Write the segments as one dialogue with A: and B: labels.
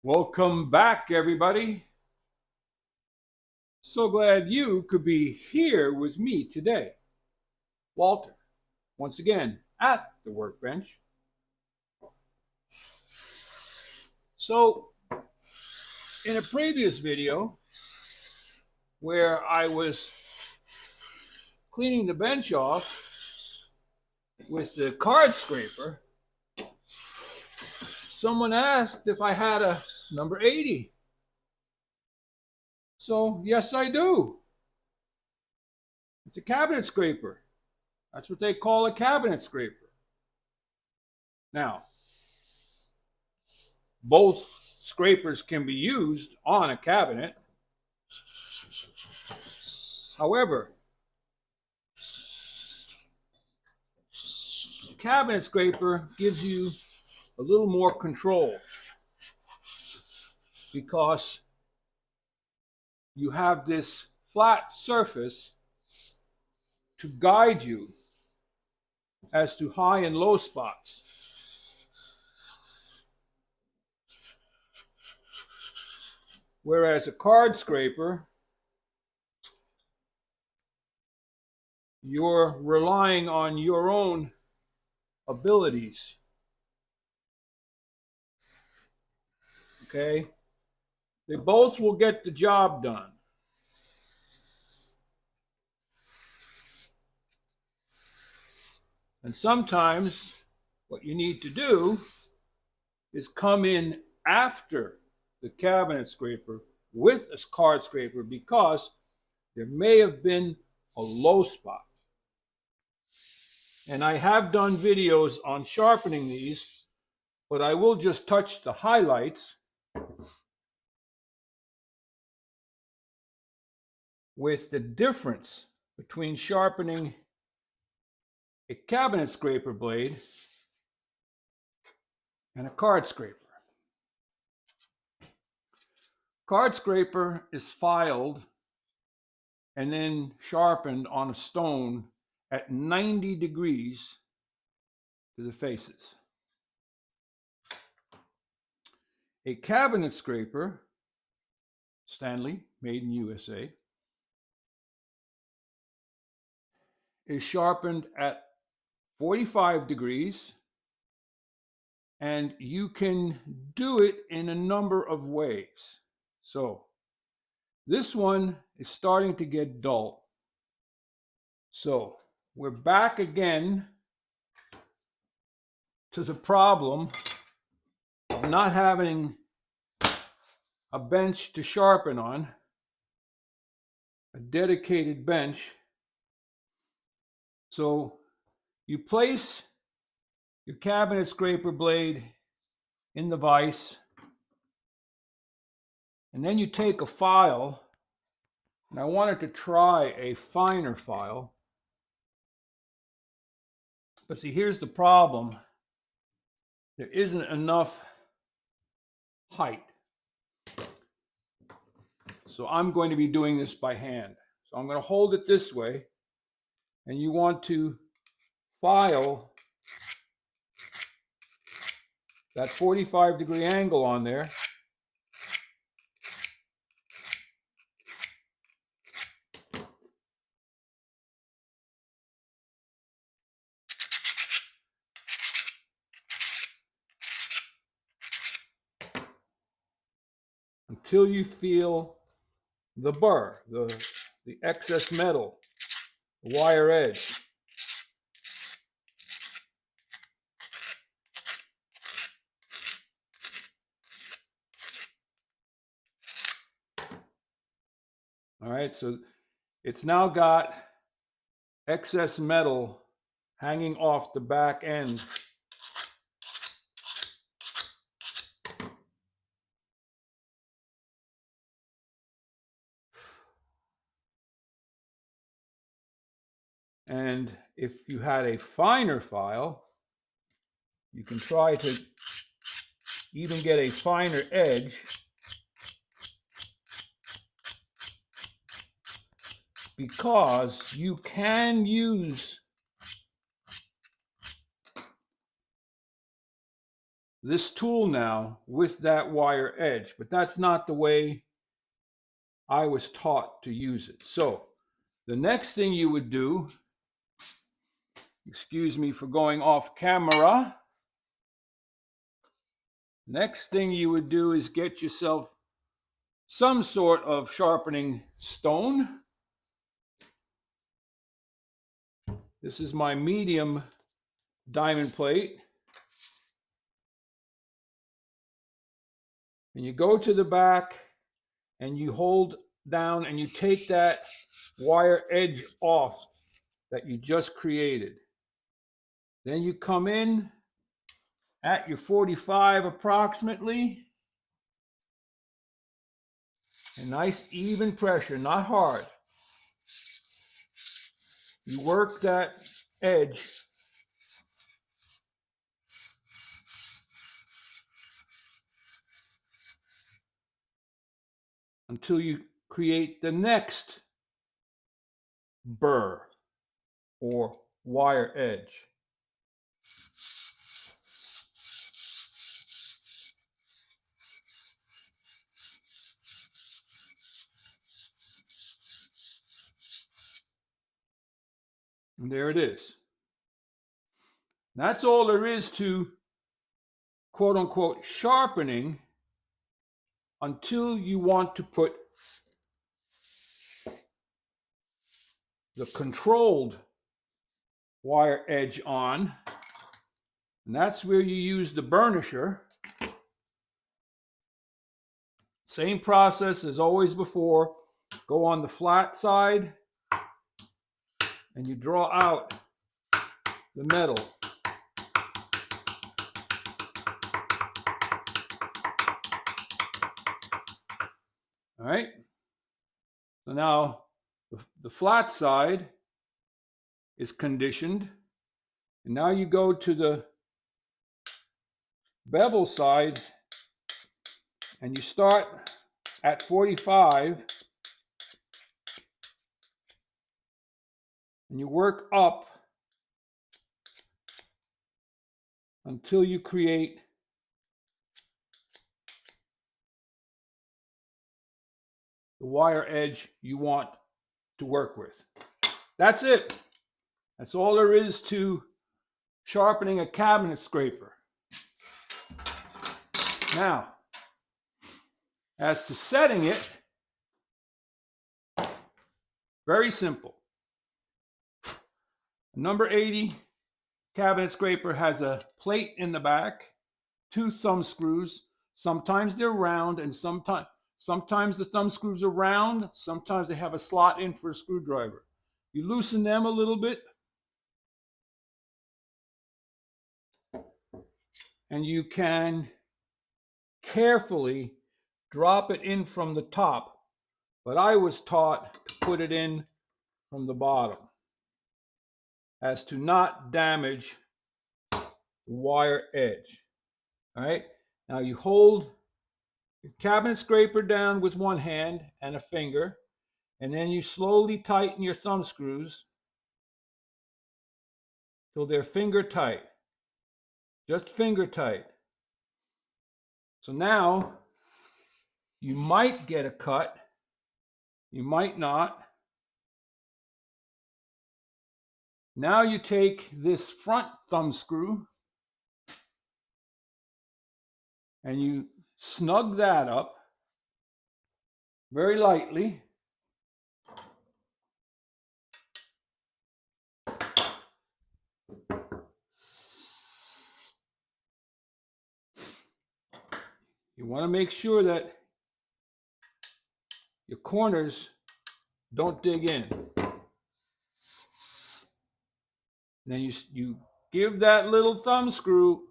A: Welcome back, everybody. So glad you could be here with me today. Walter, once again, at the workbench. So, in a previous video where I was cleaning the bench off with the card scraper, someone asked if I had a number 80. So, yes, I do. It's a cabinet scraper. That's what they call a cabinet scraper. Now, both scrapers can be used on a cabinet. However, the cabinet scraper gives you a little more control because you have this flat surface to guide you as to high and low spots. Whereas a card scraper, you're relying on your own abilities. Okay? They both will get the job done. And sometimes what you need to do is come in after the cabinet scraper with a card scraper because there may have been a low spot. And I have done videos on sharpening these, but I will just touch the highlights with the difference between sharpening a cabinet scraper blade and a card scraper. Card scraper is filed and then sharpened on a stone at 90 degrees to the faces. A cabinet scraper, Stanley, made in USA, is sharpened at 45 degrees, and you can do it in a number of ways. So this one is starting to get dull. So we're back again to the problem of not having a bench to sharpen on, a dedicated bench. So you place your cabinet scraper blade in the vise, and then you take a file, and I wanted to try a finer file. But see, here's the problem. There isn't enough height. So I'm going to be doing this by hand. So I'm going to hold it this way, and you want to file that 45-degree angle on there. Until you feel the burr, the excess metal, the wire edge. All right, so it's now got excess metal hanging off the back end. And if you had a finer file, you can try to even get a finer edge because you can use this tool now with that wire edge, but that's not the way I was taught to use it. So the next thing you would do, excuse me for going off camera, next thing you would do is get yourself some sort of sharpening stone. This is my medium diamond plate. And you go to the back and you hold down and you take that wire edge off that you just created. Then you come in at your 45 approximately. A nice even pressure, not hard. You work that edge until you create the next burr or wire edge. And there it is. That's all there is to quote unquote sharpening until you want to put the controlled wire edge on. And that's where you use the burnisher. Same process as always before. Go on the flat side and you draw out the metal. All right. So now the flat side is conditioned. And now you go to the bevel side and you start at 45 and you work up until you create the wire edge you want to work with. That's it. That's all there is to sharpening a cabinet scraper. Now, as to setting it, very simple. Number 80 cabinet scraper has a plate in the back, 2 thumb screws. Sometimes they're round and sometimes the thumb screws are round, sometimes they have a slot in for a screwdriver. You loosen them a little bit and you can carefully drop it in from the top, but I was taught to put it in from the bottom as to not damage the wire edge. All right, now you hold your cabinet scraper down with one hand and a finger, and then you slowly tighten your thumb screws till they're finger tight, just finger tight. So now you might get a cut, you might not. Now you take this front thumb screw and you snug that up very lightly. You want to make sure that your corners don't dig in. Then you give that little thumb screw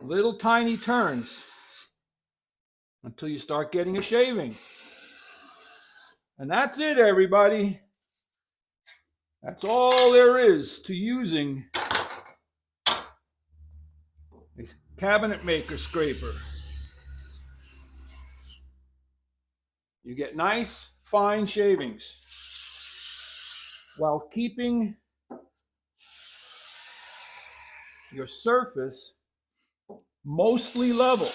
A: little tiny turns until you start getting a shaving. And that's it, everybody. That's all there is to using a cabinet maker scraper. You get nice, fine shavings while keeping your surface mostly level.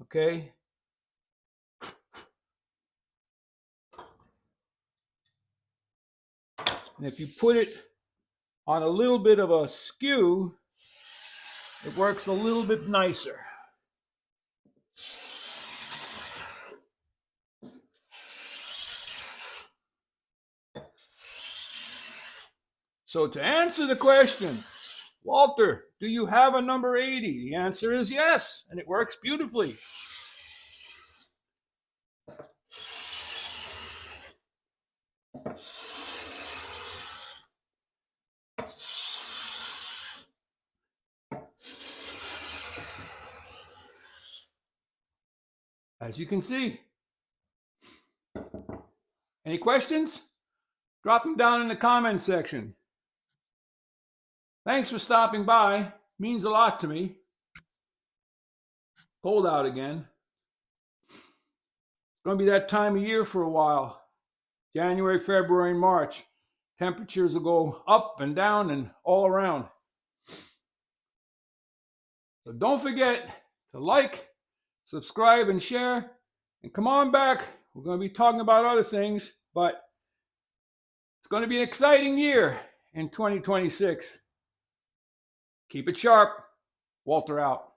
A: Okay? And if you put it on a little bit of a skew, it works a little bit nicer. So to answer the question, Walter, do you have a number 80? The answer is yes, and it works beautifully. As you can see. Any questions? Drop them down in the comments section. Thanks for stopping by. Means a lot to me. Cold out again. It's going to be that time of year for a while. January, February, and March. Temperatures will go up and down and all around. So don't forget to like, subscribe, and share. And come on back. We're going to be talking about other things, but it's going to be an exciting year in 2026. Keep it sharp. Walter out.